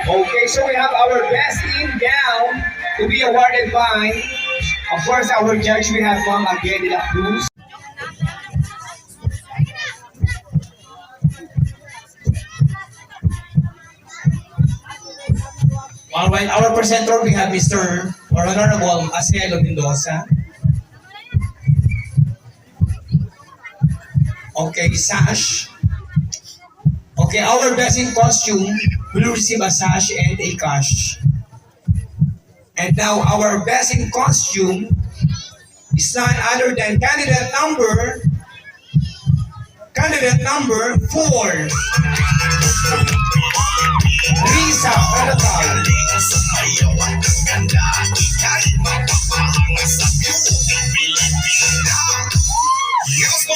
Okay, so we have our best team down to be awarded by, of course, our judge. We have Ma'am Aguen de la Cruz. All right, our presenter, we have Mr. or Honorable Asielo Mendoza. Okay, Sash. Okay, our best in costume will receive a sash and a cash. And now our best in costume is none other than candidate number 4, Risa Caracal. Yes,